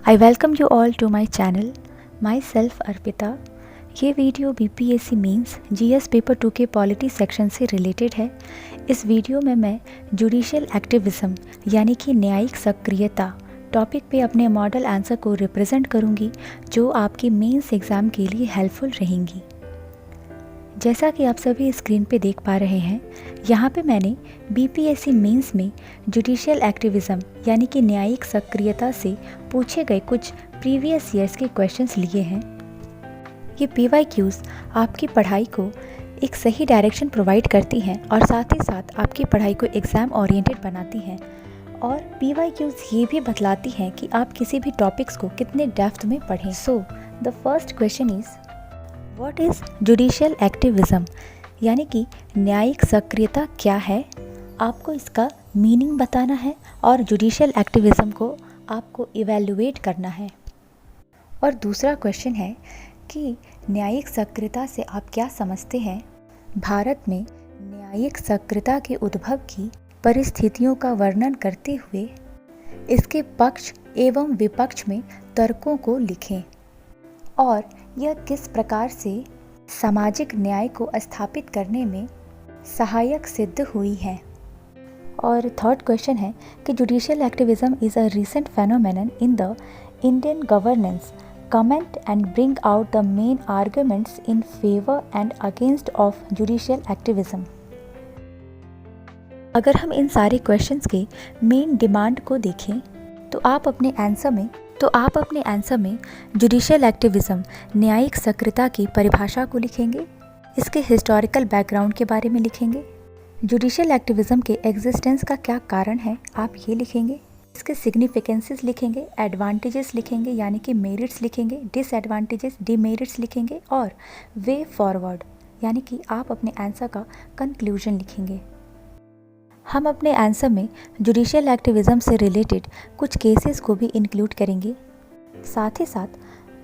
I welcome you all to my channel. Myself Arpita. ये video BPSC means GS paper 2 के polity section से related है। इस video में मैं जुडिशियल एक्टिविज़म यानी कि न्यायिक सक्रियता टॉपिक पे अपने मॉडल आंसर को रिप्रेजेंट करूँगी जो आपके मेंस एग्ज़ाम के लिए हेल्पफुल रहेंगी। जैसा कि आप सभी स्क्रीन पे देख पा रहे हैं, यहाँ पे मैंने BPSC मेंस में जुडिशियल एक्टिविज़म यानी कि न्यायिक सक्रियता से पूछे गए कुछ प्रीवियस ईयर्स के क्वेश्चंस लिए हैं। ये PYQs आपकी पढ़ाई को एक सही डायरेक्शन प्रोवाइड करती हैं और साथ ही साथ आपकी पढ़ाई को एग्ज़ाम ओरिएंटेड बनाती हैं। और PYQs ये भी बतलाती हैं कि आप किसी भी टॉपिक्स को कितने डेप्थ में पढ़ें। So the first question is what is judicial activism यानी कि न्यायिक सक्रियता क्या है। आपको इसका मीनिंग बताना है और जुडिशियल एक्टिविज़म को आपको इवैल्यूएट करना है। और दूसरा क्वेश्चन है कि न्यायिक सक्रियता से आप क्या समझते हैं। भारत में न्यायिक सक्रियता के उद्भव की परिस्थितियों का वर्णन करते हुए इसके पक्ष एवं विपक्ष में तर्कों को लिखें और यह किस प्रकार से सामाजिक न्याय को स्थापित करने में सहायक सिद्ध हुई है। और थर्ड क्वेश्चन है कि judicial activism is a recent phenomenon in the Indian governance. Comment and bring out the main arguments in favour and against of judicial activism. अगर हम इन सारे क्वेश्चंस के मेन डिमांड को देखें तो आप अपने आंसर में जुडिशियल एक्टिविज़म न्यायिक सक्रियता की परिभाषा को लिखेंगे, इसके हिस्टोरिकल बैकग्राउंड के बारे में लिखेंगे, जुडिशियल एक्टिविज़म के एग्जिस्टेंस का क्या कारण है आप ये लिखेंगे, इसके सिग्निफिकेंसेस लिखेंगे, एडवांटेजेस लिखेंगे यानी कि मेरिट्स लिखेंगे, डिसएडवांटेजेस डिमेरिट्स लिखेंगे और वे फॉरवर्ड यानी कि आप अपने आंसर का कंक्लूजन लिखेंगे। हम अपने आंसर में जुडिशियल एक्टिविज़म से रिलेटेड कुछ केसेस को भी इंक्लूड करेंगे, साथ ही साथ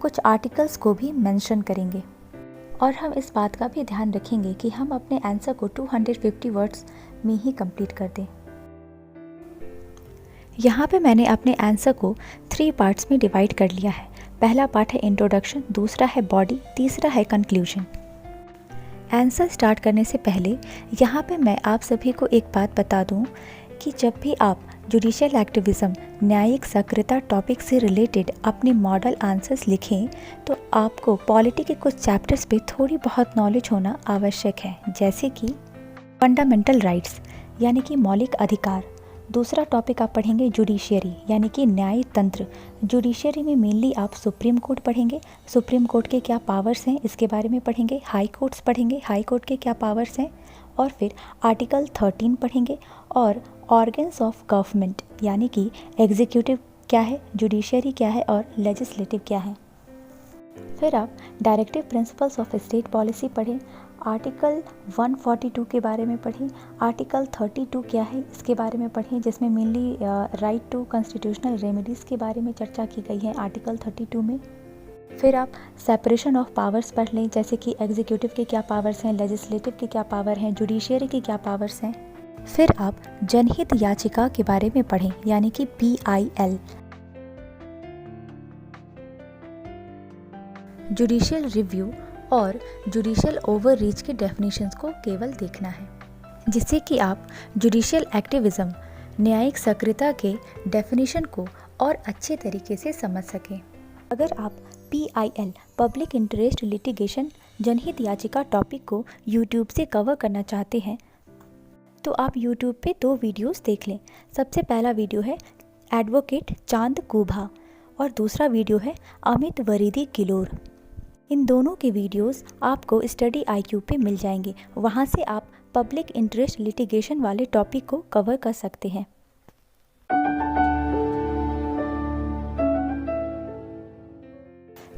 कुछ आर्टिकल्स को भी मेंशन करेंगे और हम इस बात का भी ध्यान रखेंगे कि हम अपने आंसर को 250 वर्ड्स में ही कंप्लीट कर दें। यहाँ पे मैंने अपने आंसर को 3 पार्ट्स में डिवाइड कर लिया है। पहला पार्ट है इंट्रोडक्शन, दूसरा है बॉडी, तीसरा है कंक्लूजन। आंसर स्टार्ट करने से पहले यहाँ पे मैं आप सभी को एक बात बता दूँ कि जब भी आप जुडिशियल एक्टिविज़म न्यायिक सक्रियता टॉपिक से रिलेटेड अपने मॉडल आंसर्स लिखें तो आपको पॉलिटी के कुछ चैप्टर्स पे थोड़ी बहुत नॉलेज होना आवश्यक है, जैसे कि फंडामेंटल राइट्स यानी कि मौलिक अधिकार। दूसरा टॉपिक आप पढ़ेंगे जुडिशियरी यानी कि न्याय तंत्र। जुडिशियरी में मेनली आप सुप्रीम कोर्ट पढ़ेंगे, सुप्रीम कोर्ट के क्या पावर्स हैं इसके बारे में पढ़ेंगे, हाई कोर्ट्स पढ़ेंगे, हाई कोर्ट के क्या पावर्स हैं, और फिर आर्टिकल 13 पढ़ेंगे और ऑर्गन्स ऑफ गवर्नमेंट यानी कि एग्जीक्यूटिव क्या है, जुडिशियरी क्या है और लेजिस्लेटिव क्या है। फिर आप directive principles of state policy पढ़ें, आर्टिकल 142 के बारे में पढ़ें, आर्टिकल 32 क्या है इसके बारे में पढ़ें जिसमें mainly right to constitutional remedies के बारे में चर्चा की गई है आर्टिकल 32 में। फिर आप सेपरेशन ऑफ पावर्स पढ़ लें, जैसे कि एग्जीक्यूटिव के क्या पावर्स हैं, लेजिस्लेटिव के क्या पावर हैं, जुडिशियरी के क्या पावर्स हैं। फिर आप जनहित याचिका के बारे में पढ़ें यानी कि PIL। जुडिशियल रिव्यू और जुडिशियल ओवररीच के डेफिनेशंस को केवल देखना है, जिससे कि आप जुडिशियल एक्टिविज़म न्यायिक सक्रियता के डेफिनेशन को और अच्छे तरीके से समझ सकें। अगर आप PIL पब्लिक इंटरेस्ट लिटिगेशन जनहित याचिका टॉपिक को YouTube से कवर करना चाहते हैं तो आप YouTube पे 2 वीडियोस देख लें। सबसे पहला वीडियो है एडवोकेट चांद कुभा और दूसरा वीडियो है अमित वरीदी किलोर। इन दोनों के वीडियोस आपको स्टडी IQ पे मिल जाएंगे, वहाँ से आप पब्लिक इंटरेस्ट लिटिगेशन वाले टॉपिक को कवर कर सकते हैं।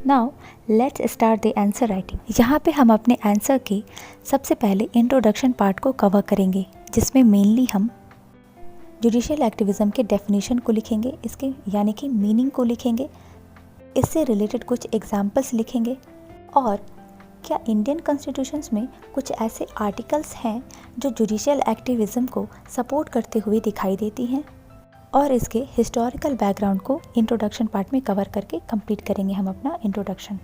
Now let's start the answer writing. यहाँ पे हम अपने आंसर के सबसे पहले इंट्रोडक्शन पार्ट को कवर करेंगे, जिसमें मेनली हम जुडिशियल एक्टिविज़म के डेफिनेशन को लिखेंगे, इसके यानी कि मीनिंग को लिखेंगे, इससे रिलेटेड कुछ एग्जाम्पल्स लिखेंगे और क्या इंडियन कॉन्स्टिट्यूशंस में कुछ ऐसे आर्टिकल्स हैं जो जुडिशियल एक्टिविज़म को सपोर्ट करते हुए दिखाई देती हैं, और इसके हिस्टोरिकल बैकग्राउंड को इंट्रोडक्शन पार्ट में कवर करके कंप्लीट करेंगे हम अपना इंट्रोडक्शन।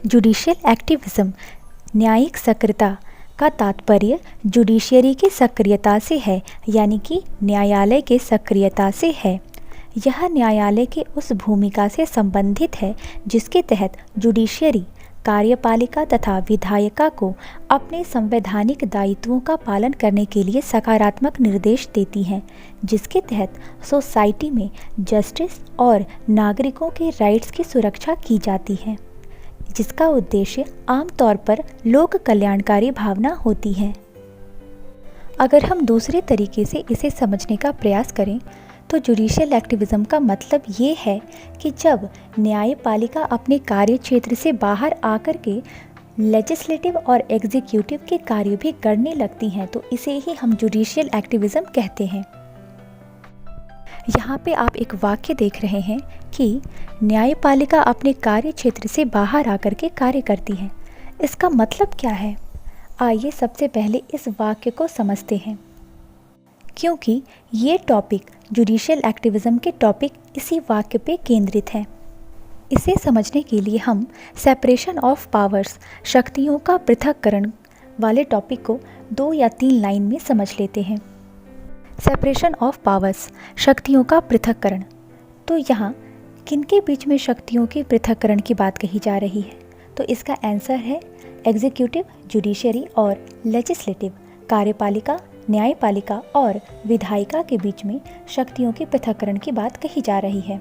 जुडिशियल एक्टिविज्म, न्यायिक सक्रियता का तात्पर्य जुडिशियरी की सक्रियता से है, यानी कि न्यायालय के सक्रियता से है। यह न्यायालय के उस भूमिका से संबंधित है जिसके तहत जुडिशियरी कार्यपालिका तथा विधायिका को अपने संवैधानिक दायित्वों का पालन करने के लिए सकारात्मक निर्देश देती हैं, जिसके तहत सोसाइटी में जस्टिस और नागरिकों के राइट्स की सुरक्षा की जाती है, जिसका उद्देश्य आमतौर पर लोक कल्याणकारी भावना होती है। अगर हम दूसरे तरीके से इसे समझने का प्रयास करें तो जुडिशियल एक्टिविज्म का मतलब ये है कि जब न्यायपालिका अपने कार्य क्षेत्र से बाहर आकर के लेजिस्लेटिव और एग्जीक्यूटिव के कार्य भी करने लगती हैं, तो इसे ही हम जुडिशियल एक्टिविज्म कहते हैं। यहाँ पे आप एक वाक्य देख रहे हैं कि न्यायपालिका अपने कार्य क्षेत्र से बाहर आकर के कार्य करती है। इसका मतलब क्या है? आइए सबसे पहले इस वाक्य को समझते हैं, क्योंकि ये टॉपिक जुडिशियल एक्टिविज्म के टॉपिक इसी वाक्य पे केंद्रित है। इसे समझने के लिए हम सेपरेशन ऑफ पावर्स, शक्तियों का पृथक्करण वाले टॉपिक को 2 या 3 लाइन में समझ लेते हैं। सेपरेशन ऑफ पावर्स, शक्तियों का पृथक्करण। तो यहाँ किनके बीच में शक्तियों के पृथक्करण की बात कही जा रही है? तो इसका आंसर है एग्जीक्यूटिव, जुडिशियरी और लेजिस्लेटिव, कार्यपालिका, न्यायपालिका और विधायिका के बीच में शक्तियों के पृथक्करण की बात कही जा रही है।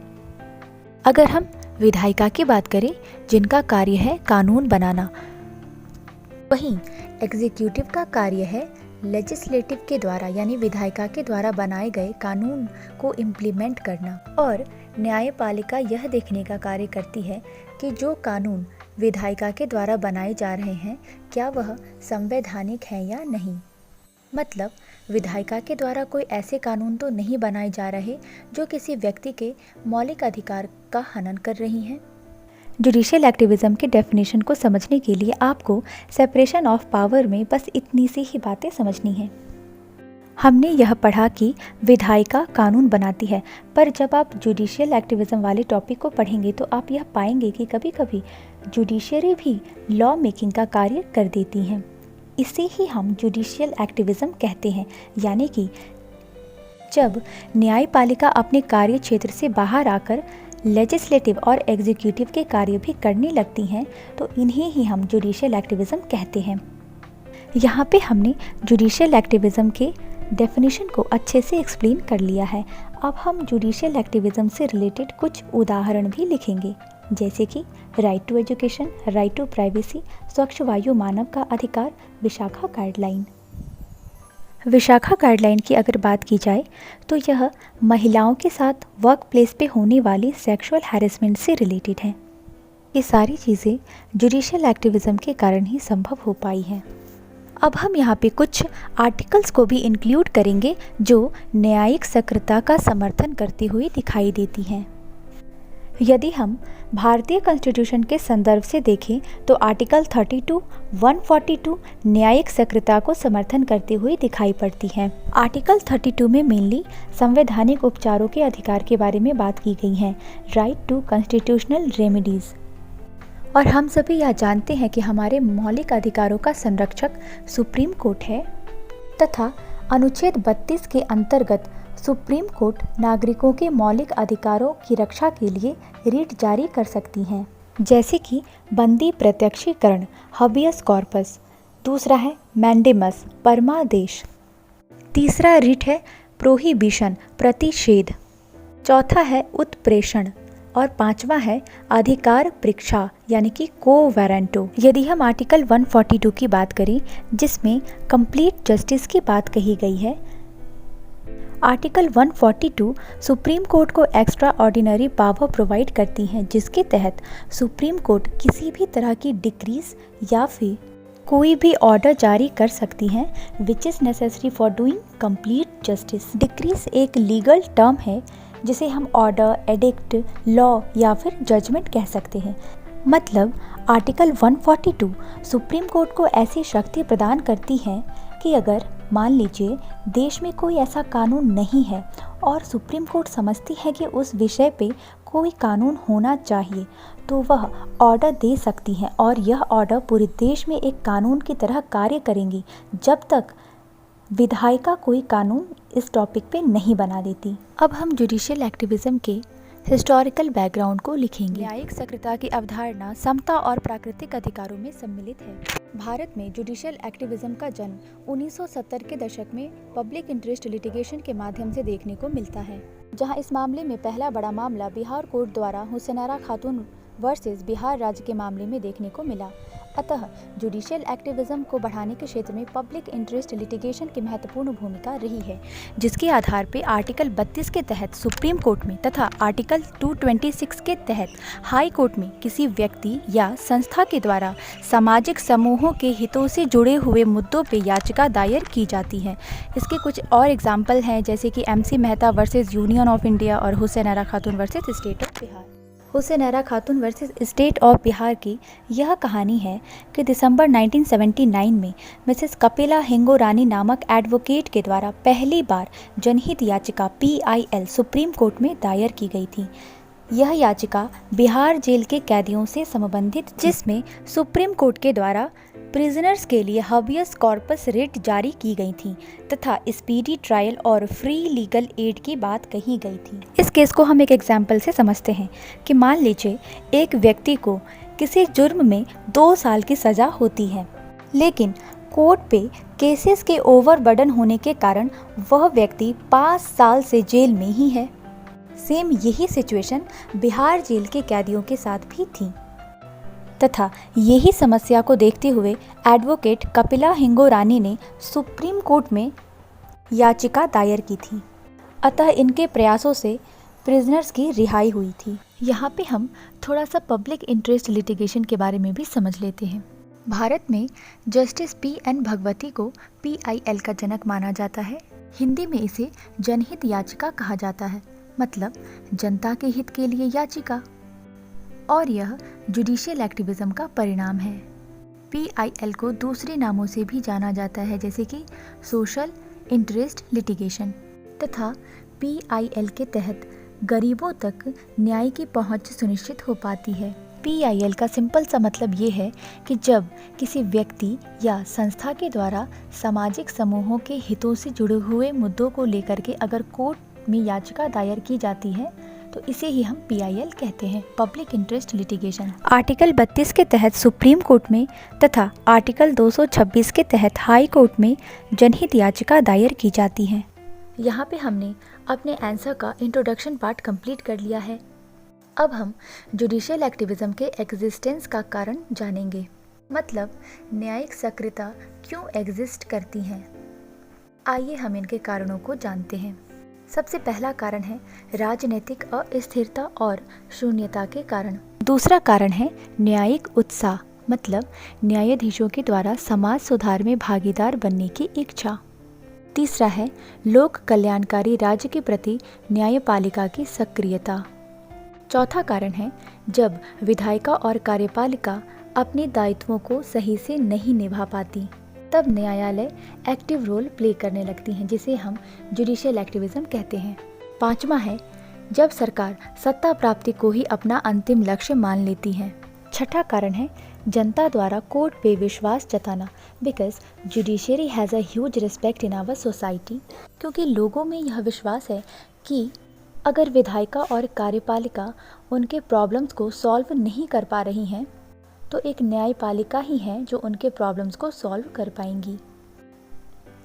अगर हम विधायिका की बात करें, जिनका कार्य है कानून बनाना, वहीं एग्जीक्यूटिव का कार्य है लेजिस्लेटिव के द्वारा यानी विधायिका के द्वारा बनाए गए कानून को इम्प्लीमेंट करना, और न्यायपालिका यह देखने का कार्य करती है कि जो कानून विधायिका के द्वारा बनाए जा रहे हैं क्या वह संवैधानिक है या नहीं। मतलब विधायिका के द्वारा कोई ऐसे कानून तो नहीं बनाए जा रहे जो किसी व्यक्ति के मौलिक अधिकार का हनन कर रही हैं। जुडिशियल एक्टिविज्म के डेफिनेशन को समझने के लिए आपको सेपरेशन ऑफ पावर में बस इतनी सी ही बातें समझनी हैं। हमने यह पढ़ा कि विधायिका कानून बनाती है, पर जब आप जुडिशियल एक्टिविज्म वाले टॉपिक को पढ़ेंगे तो आप यह पाएंगे कि कभी कभी जुडिशियरी भी लॉ मेकिंग का कार्य कर देती हैं। इसे ही हम जुडिशियल एक्टिविज्म कहते हैं, यानी कि जब न्यायपालिका अपने कार्य क्षेत्र से बाहर आकर लेजिस्लेटिव और एग्जीक्यूटिव के कार्य भी करने लगती हैं, तो इन्हें ही हम जुडिशियल एक्टिविज्म कहते हैं। यहाँ पे हमने जुडिशियल एक्टिविज्म के डेफिनेशन को अच्छे से एक्सप्लेन कर लिया है। अब हम जुडिशियल एक्टिविज्म से रिलेटेड कुछ उदाहरण भी लिखेंगे, जैसे कि right to education, right to privacy, स्वच्छ वायु, मानव का अधिकार, विशाखा गाइडलाइन। विशाखा गाइडलाइन की अगर बात की जाए तो यह महिलाओं के साथ वर्क प्लेस पे होने वाली सेक्सुअल हैरेसमेंट से रिलेटेड है। ये सारी चीज़ें जुडिशियल एक्टिविज्म के कारण ही संभव हो पाई हैं। अब हम यहाँ पे कुछ आर्टिकल्स को भी इंक्लूड करेंगे जो न्यायिक सक्रियता का समर्थन करती हुई दिखाई देती हैं। यदि हम भारतीय कॉन्स्टिट्यूशन के संदर्भ से देखें तो आर्टिकल 32, 142 न्यायिक सक्रियता को समर्थन करती हुई दिखाई पड़ती है। आर्टिकल 32 में मेनली संवैधानिक उपचारों के अधिकार के बारे में बात की गई है, राइट टू कॉन्स्टिट्यूशनल रेमेडीज। और हम सभी यह जानते हैं कि हमारे मौलिक अधिकारों का संरक्षक सुप्रीम कोर्ट है तथा अनुच्छेद 32 के अंतर्गत सुप्रीम कोर्ट नागरिकों के मौलिक अधिकारों की रक्षा के लिए रिट जारी कर सकती हैं, जैसे कि बंदी प्रत्यक्षीकरण, हबियस कॉर्पस। दूसरा है मैंडेमस, परमादेश। तीसरा रिट है प्रोहिबिशन, प्रतिषेध। चौथा है उत्प्रेषण और पांचवा है अधिकार परीक्षा यानी कि को वारंटो। यदि हम आर्टिकल 142 की बात करें जिसमें कंप्लीट जस्टिस की बात कही गई है, आर्टिकल 142 सुप्रीम कोर्ट को एक्स्ट्रा ऑर्डिनरी पावर प्रोवाइड करती हैं, जिसके तहत सुप्रीम कोर्ट किसी भी तरह की डिक्रीज या फिर कोई भी ऑर्डर जारी कर सकती हैं which is necessary for doing complete justice. Decrease एक लीगल टर्म है जिसे हम ऑर्डर, एडिक्ट, लॉ या फिर जजमेंट कह सकते हैं। मतलब आर्टिकल 142 सुप्रीम कोर्ट को ऐसी शक्ति प्रदान करती है कि अगर मान लीजिए देश में कोई ऐसा कानून नहीं है और सुप्रीम कोर्ट समझती है कि उस विषय पे कोई कानून होना चाहिए, तो वह ऑर्डर दे सकती है और यह ऑर्डर पूरे देश में एक कानून की तरह कार्य करेंगी जब तक विधायिका कोई कानून इस टॉपिक पे नहीं बना देती। अब हम जुडिशियल एक्टिविज्म के हिस्टोरिकल बैकग्राउंड को लिखेंगे। न्यायिक सक्रियता की अवधारणा समता और प्राकृतिक अधिकारों में सम्मिलित है। भारत में जुडिशियल एक्टिविज्म का जन्म 1970 के दशक में पब्लिक इंटरेस्ट लिटिगेशन के माध्यम से देखने को मिलता है, जहां इस मामले में पहला बड़ा मामला बिहार कोर्ट द्वारा हुसैनारा खातून वर्सेस बिहार राज्य के मामले में देखने को मिला। अतः जुडिशियल एक्टिविज्म को बढ़ाने के क्षेत्र में पब्लिक इंटरेस्ट लिटिगेशन की महत्वपूर्ण भूमिका रही है, जिसके आधार पर आर्टिकल 32 के तहत सुप्रीम कोर्ट में तथा आर्टिकल 226 के तहत हाई कोर्ट में किसी व्यक्ति या संस्था के द्वारा सामाजिक समूहों के हितों से जुड़े हुए मुद्दों पर याचिका दायर की जाती है। इसके कुछ और एग्जाम्पल हैं, जैसे कि MC Mehta versus union of India और हुसैनारा खातून versus state of Bihar. Hussainara Khatoon versus state of Bihar की यह कहानी है कि दिसंबर 1979 में मिसेस कपिला हिंगोरानी नामक एडवोकेट के द्वारा पहली बार जनहित याचिका PIL सुप्रीम कोर्ट में दायर की गई थी। यह याचिका बिहार जेल के कैदियों से संबंधित, जिसमें सुप्रीम कोर्ट के द्वारा प्रिजनर्स के लिए हबियस कॉर्पस रिट जारी की गई थी तथा स्पीडी ट्रायल और फ्री लीगल एड की बात कही गई थी। इस केस को हम एक एग्जाम्पल से समझते हैं कि मान लीजिए एक व्यक्ति को किसी जुर्म में 2 साल की सज़ा होती है, लेकिन कोर्ट पे केसेस के ओवरबर्डन होने के कारण वह व्यक्ति 5 साल से जेल में ही है। सेम यही सिचुएशन बिहार जेल के कैदियों के साथ भी थी तथा यही समस्या को देखते हुए एडवोकेट कपिला हिंगोरानी ने सुप्रीम कोर्ट में याचिका दायर की थी। अतः इनके प्रयासों से प्रिजनर्स की रिहाई हुई थी। यहाँ पे हम थोड़ा सा पब्लिक इंटरेस्ट लिटिगेशन के बारे में भी समझ लेते हैं। भारत में जस्टिस PN भगवती को PIL का जनक माना जाता है। हिंदी में इसे जनहित याचिका कहा जाता है, मतलब जनता के हित के लिए याचिका, और यह जुडिशियल एक्टिविज्म का परिणाम है। PIL को दूसरे नामों से भी जाना जाता है, जैसे कि सोशल इंटरेस्ट लिटिगेशन, तथा PIL के तहत गरीबों तक न्याय की पहुंच सुनिश्चित हो पाती है। PIL का सिंपल सा मतलब ये है कि जब किसी व्यक्ति या संस्था के द्वारा सामाजिक समूहों के हितों से जुड़े हुए मुद्दों को लेकर के अगर कोर्ट में याचिका दायर की जाती है तो इसे ही हम PIL कहते हैं, पब्लिक इंटरेस्ट लिटिगेशन। आर्टिकल 32 के तहत सुप्रीम कोर्ट में तथा आर्टिकल 226 के तहत हाई कोर्ट में जनहित याचिका दायर की जाती है। यहाँ पे हमने अपने आंसर का इंट्रोडक्शन पार्ट कंप्लीट कर लिया है। अब हम जुडिशियल एक्टिविज्म के एग्जिस्टेंस का कारण जानेंगे, मतलब न्यायिक सक्रियता क्यों एग्जिस्ट करती हैं। आइए हम इनके कारणों को जानते हैं। सबसे पहला कारण है राजनीतिक अस्थिरता और शून्यता के कारण। दूसरा कारण है न्यायिक उत्साह, मतलब न्यायाधीशों के द्वारा समाज सुधार में भागीदार बनने की इच्छा। तीसरा है लोक कल्याणकारी राज्य के प्रति न्यायपालिका की सक्रियता। चौथा कारण है जब विधायिका और कार्यपालिका अपने दायित्वों को सही से नहीं निभा पाती, तब न्यायालय एक्टिव रोल प्ले करने लगती हैं, जिसे हम जुडिशियल एक्टिविज्म कहते हैं। पांचवा है जब सरकार सत्ता प्राप्ति को ही अपना अंतिम लक्ष्य मान लेती है। छठा कारण है जनता द्वारा कोर्ट पे विश्वास जताना, because judiciary has a huge respect in our society, क्योंकि लोगों में यह विश्वास है कि अगर विधायिका और कार्यपालिका उनके प्रॉब्लम्स को सॉल्व नहीं कर पा रही हैं तो एक न्यायपालिका ही है जो उनके प्रॉब्लम्स को सॉल्व कर पाएंगी,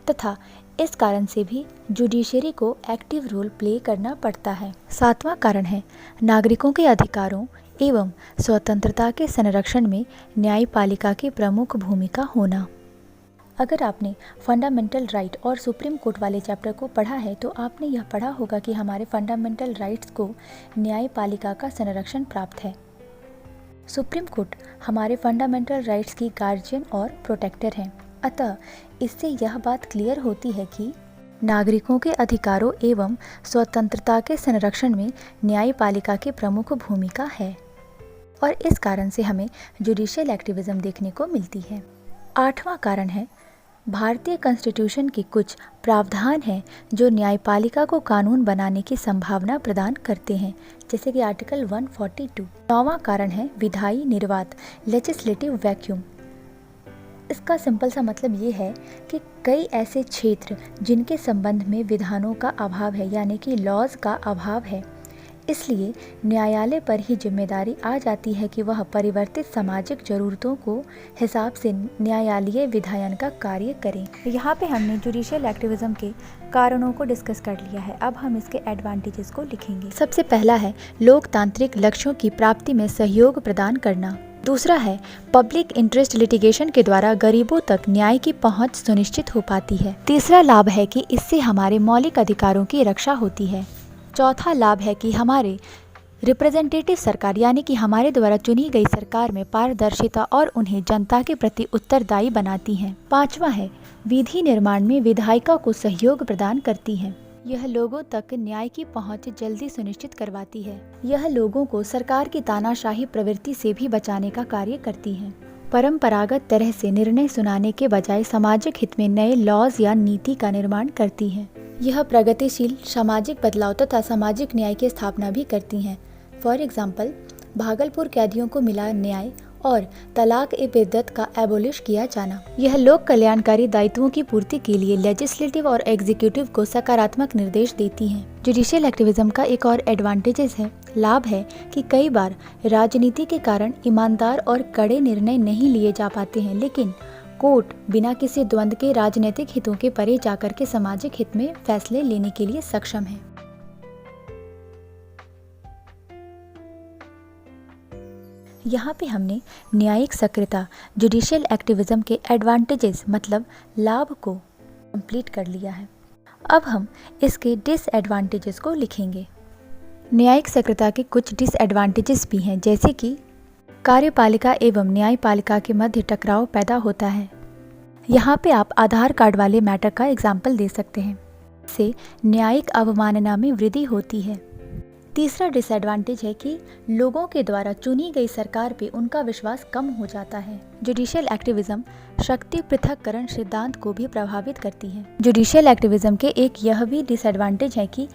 तथा इस कारण से भी जुडिशरी को एक्टिव रोल प्ले करना पड़ता है। सातवां कारण है नागरिकों के अधिकारों एवं स्वतंत्रता के संरक्षण में न्यायपालिका की प्रमुख भूमिका होना। अगर आपने फंडामेंटल राइट और सुप्रीम कोर्ट वाले चैप्टर को पढ़ा है तो आपने यह पढ़ा होगा कि हमारे फंडामेंटल राइट्स को न्यायपालिका का संरक्षण प्राप्त है। सुप्रीम कोर्ट हमारे फंडामेंटल राइट्स की गार्जियन और प्रोटेक्टर हैं। अतः इससे यह बात क्लियर होती है कि नागरिकों के अधिकारों एवं स्वतंत्रता के संरक्षण में न्यायपालिका की प्रमुख भूमिका है, और इस कारण से हमें जुडिशियल एक्टिविज्म देखने को मिलती है। आठवां कारण है भारतीय कॉन्स्टिट्यूशन के कुछ प्रावधान हैं जो न्यायपालिका को कानून बनाने की संभावना प्रदान करते हैं, जैसे कि आर्टिकल 142। 9वां कारण है विधायी निर्वात, लेजिस्लेटिव वैक्यूम। इसका सिंपल सा मतलब ये है कि कई ऐसे क्षेत्र जिनके संबंध में विधानों का अभाव है, यानी कि लॉज का अभाव है, इसलिए न्यायालय पर ही जिम्मेदारी आ जाती है कि वह परिवर्तित सामाजिक ज़रूरतों को हिसाब से न्यायालयीय विधायन का कार्य करें। यहाँ पे हमने जुडिशियल एक्टिविज्म के कारणों को डिस्कस कर लिया है। अब हम इसके एडवांटेजेस को लिखेंगे। सबसे पहला है लोकतांत्रिक लक्ष्यों की प्राप्ति में सहयोग प्रदान करना। दूसरा है पब्लिक इंटरेस्ट लिटिगेशन के द्वारा गरीबों तक न्याय की पहुंच सुनिश्चित हो पाती है। तीसरा लाभ है कि इससे हमारे मौलिक अधिकारों की रक्षा होती है। चौथा लाभ है कि हमारे रिप्रेजेंटेटिव सरकार यानी कि हमारे द्वारा चुनी गई सरकार में पारदर्शिता और उन्हें जनता के प्रति उत्तरदायी बनाती हैं। पांचवा है विधि निर्माण में विधायिका को सहयोग प्रदान करती हैं। यह लोगों तक न्याय की पहुंच जल्दी सुनिश्चित करवाती है। यह लोगों को सरकार की तानाशाही प्रवृत्ति से भी बचाने का कार्य करती है। परंपरागत तरह से निर्णय सुनाने के बजाय सामाजिक हित में नए लॉज या नीति का निर्माण करती है। यह प्रगतिशील सामाजिक बदलाव तथा सामाजिक न्याय की स्थापना भी करती हैं। फॉर एग्जाम्पल, भागलपुर कैदियों को मिला न्याय और तलाक ए बिद्दत का एबोलिश किया जाना। यह लोक कल्याणकारी दायित्वों की पूर्ति के लिए लेजिस्लेटिव और एग्जीक्यूटिव को सकारात्मक निर्देश देती हैं। जुडिशियल एक्टिविज्म का एक और एडवांटेजेस है, लाभ है कि कई बार राजनीति के कारण ईमानदार और कड़े निर्णय नहीं लिए जा पाते हैं, लेकिन कोर्ट बिना किसी द्वंद्व के राजनीतिक हितों के परे जाकर के सामाजिक हित में फैसले लेने के लिए सक्षम है। यहाँ पे हमने न्यायिक सक्रियता जुडिशियल एक्टिविज्म के एडवांटेजेस मतलब लाभ को कंप्लीट कर लिया है। अब हम इसके डिसएडवांटेजेस को लिखेंगे। न्यायिक सक्रियता के कुछ डिसएडवांटेजेस भी हैं, जैसे कि कार्यपालिका एवं न्यायपालिका के मध्य टकराव पैदा होता है। यहाँ पे आप आधार कार्ड वाले मैटर का एग्जाम्पल दे सकते हैं। इससे न्यायिक अवमानना में वृद्धि होती है। तीसरा डिसएडवांटेज है कि लोगों के द्वारा चुनी गई सरकार पे उनका विश्वास कम हो जाता है। जुडिशियल एक्टिविज्म शक्ति पृथक्करण सिद्धांत को भी प्रभावित करती है। जुडिशियल एक्टिविज्म के एक यह भी डिसएडवांटेज है कि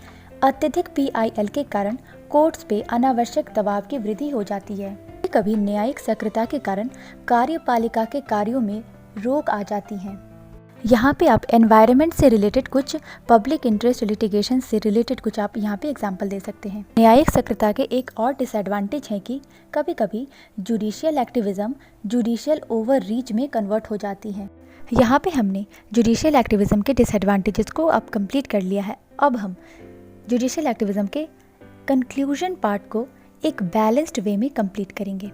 अत्यधिक PIL के कारण कोर्ट्स पे अनावश्यक दबाव की वृद्धि हो जाती है। कभी न्यायिक सक्रियता के कारण कार्यपालिका के कार्यों में रोक आ जाती है। यहाँ पे आप एनवायरनमेंट से रिलेटेड कुछ, पब्लिक इंटरेस्ट लिटिगेशन से रिलेटेड कुछ आप यहाँ पे एग्जांपल दे सकते हैं। न्यायिक सक्रियता के एक और डिसएडवांटेज है कि कभी कभी judicial activism judicial over reach में कन्वर्ट हो जाती है। यहाँ पे हमने जुडिशियल एक्टिविज्म के डिसएडवांटेजेस को अब कंप्लीट कर लिया है। अब हम जुडिशियल एक्टिविज्म के कंक्लूजन पार्ट को एक बैलेंस्ड वे में कंप्लीट करेंगे।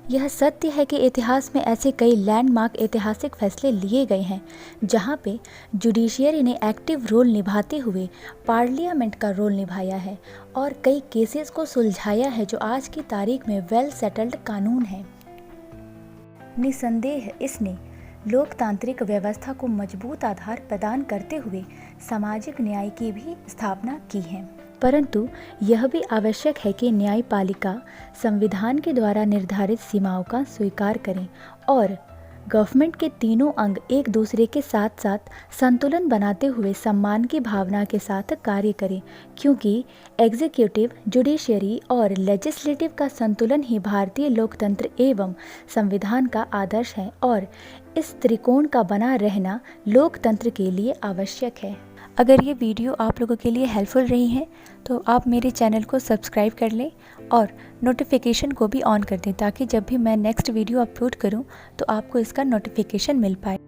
यह सत्य है कि इतिहास में ऐसे कई लैंडमार्क ऐतिहासिक फैसले लिए गए हैं जहां पे जुडिशियरी ने एक्टिव रोल निभाते हुए पार्लियामेंट का रोल निभाया है और कई केसेस को सुलझाया है जो आज की तारीख में वेल सेटल्ड कानून है। निसंदेह इसने लोकतांत्रिक व्यवस्था को मजबूत आधार प्रदान करते हुए सामाजिक न्याय की भी स्थापना की है, परंतु यह भी आवश्यक है कि न्यायपालिका संविधान के द्वारा निर्धारित सीमाओं का स्वीकार करें और गवर्नमेंट के तीनों अंग एक दूसरे के साथ साथ संतुलन बनाते हुए सम्मान की भावना के साथ कार्य करें, क्योंकि एग्जीक्यूटिव, जुडिशियरी और लेजिस्लेटिव का संतुलन ही भारतीय लोकतंत्र एवं संविधान का आदर्श है और इस त्रिकोण का बना रहना लोकतंत्र के लिए आवश्यक है। अगर ये वीडियो आप लोगों के लिए हेल्पफुल रही है तो आप मेरे चैनल को सब्सक्राइब कर लें और नोटिफिकेशन को भी ऑन कर दें ताकि जब भी मैं नेक्स्ट वीडियो अपलोड करूं तो आपको इसका नोटिफिकेशन मिल पाए।